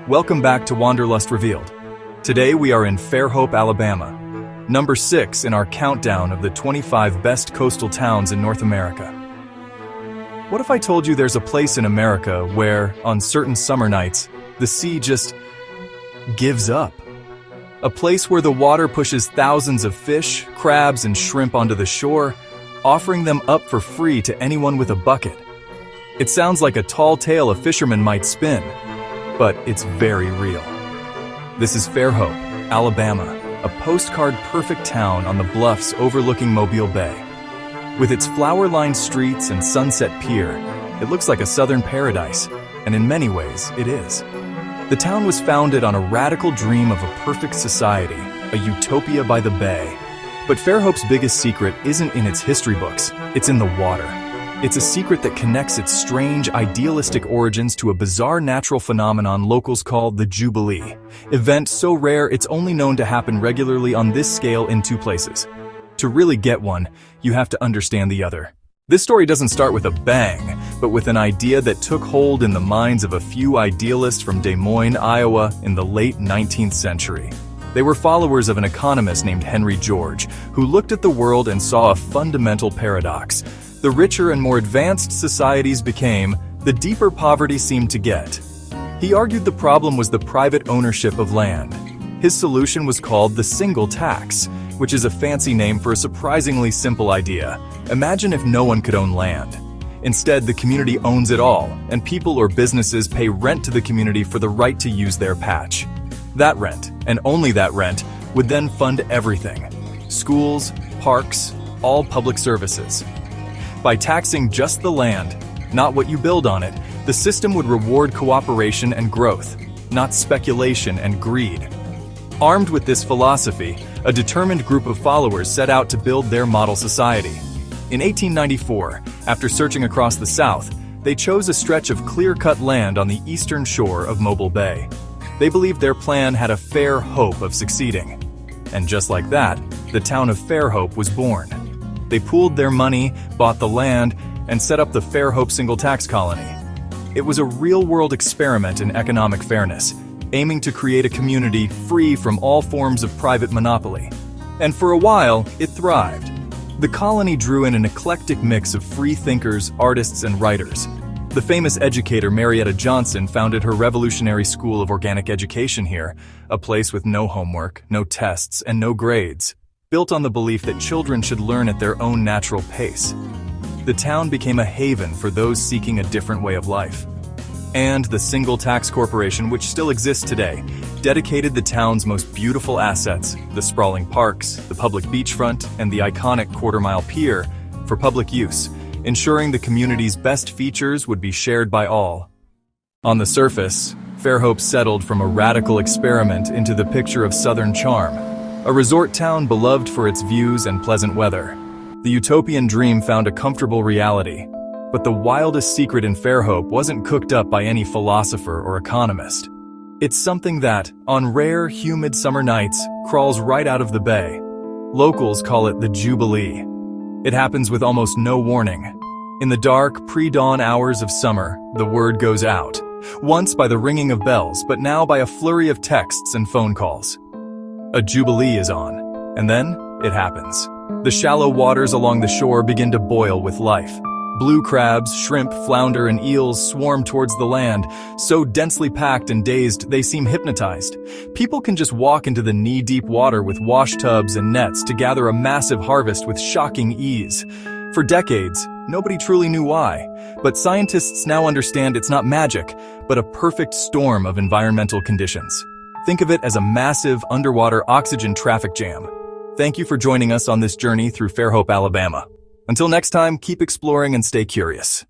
Welcome back to Wanderlust Revealed. Today we are in Fairhope, Alabama, number 6 in our countdown of the 25 best coastal towns in North America. What if I told you there's a place in America where, on certain summer nights, the sea just gives up? A place where the water pushes thousands of fish, crabs, and shrimp onto the shore, offering them up for free to anyone with a bucket. It sounds like a tall tale a fisherman might spin, but it's very real. This is Fairhope, Alabama, a postcard-perfect town on the bluffs overlooking Mobile Bay. With its flower-lined streets and sunset pier, it looks like a southern paradise, and in many ways, it is. The town was founded on a radical dream of a perfect society, a utopia by the bay. But Fairhope's biggest secret isn't in its history books, it's in the water. It's a secret that connects its strange, idealistic origins to a bizarre natural phenomenon locals call the Jubilee, event so rare it's only known to happen regularly on this scale in 2 places. To really get one, you have to understand the other. This story doesn't start with a bang, but with an idea that took hold in the minds of a few idealists from Des Moines, Iowa in the late 19th century. They were followers of an economist named Henry George, who looked at the world and saw a fundamental paradox. The richer and more advanced societies became, the deeper poverty seemed to get. He argued the problem was the private ownership of land. His solution was called the single tax, which is a fancy name for a surprisingly simple idea. Imagine if no one could own land. Instead, the community owns it all, and people or businesses pay rent to the community for the right to use their patch. That rent, and only that rent, would then fund everything. Schools, parks, all public services. By taxing just the land, not what you build on it, the system would reward cooperation and growth, not speculation and greed. Armed with this philosophy, a determined group of followers set out to build their model society. In 1894, after searching across the South, they chose a stretch of clear-cut land on the eastern shore of Mobile Bay. They believed their plan had a fair hope of succeeding. And just like that, the town of Fairhope was born. They pooled their money, bought the land, and set up the Fairhope single tax colony. It was a real-world experiment in economic fairness, aiming to create a community free from all forms of private monopoly. And for a while, it thrived. The colony drew in an eclectic mix of free thinkers, artists, and writers. The famous educator Marietta Johnson founded her revolutionary school of organic education here, a place with no homework, no tests, and no grades, built on the belief that children should learn at their own natural pace. The town became a haven for those seeking a different way of life. And the Single Tax Corporation, which still exists today, dedicated the town's most beautiful assets, the sprawling parks, the public beachfront, and the iconic quarter-mile pier, for public use, ensuring the community's best features would be shared by all. On the surface, Fairhope settled from a radical experiment into the picture of southern charm, a resort town beloved for its views and pleasant weather. The utopian dream found a comfortable reality, but the wildest secret in Fairhope wasn't cooked up by any philosopher or economist. It's something that, on rare, humid summer nights, crawls right out of the bay. Locals call it the Jubilee. It happens with almost no warning. In the dark, pre-dawn hours of summer, the word goes out. Once by the ringing of bells, but now by a flurry of texts and phone calls. A Jubilee is on, and then it happens. The shallow waters along the shore begin to boil with life. Blue crabs, shrimp, flounder, and eels swarm towards the land, so densely packed and dazed they seem hypnotized. People can just walk into the knee-deep water with wash tubs and nets to gather a massive harvest with shocking ease. For decades, nobody truly knew why, but scientists now understand it's not magic, but a perfect storm of environmental conditions. Think of it as a massive underwater oxygen traffic jam. Thank you for joining us on this journey through Fairhope, Alabama. Until next time, keep exploring and stay curious.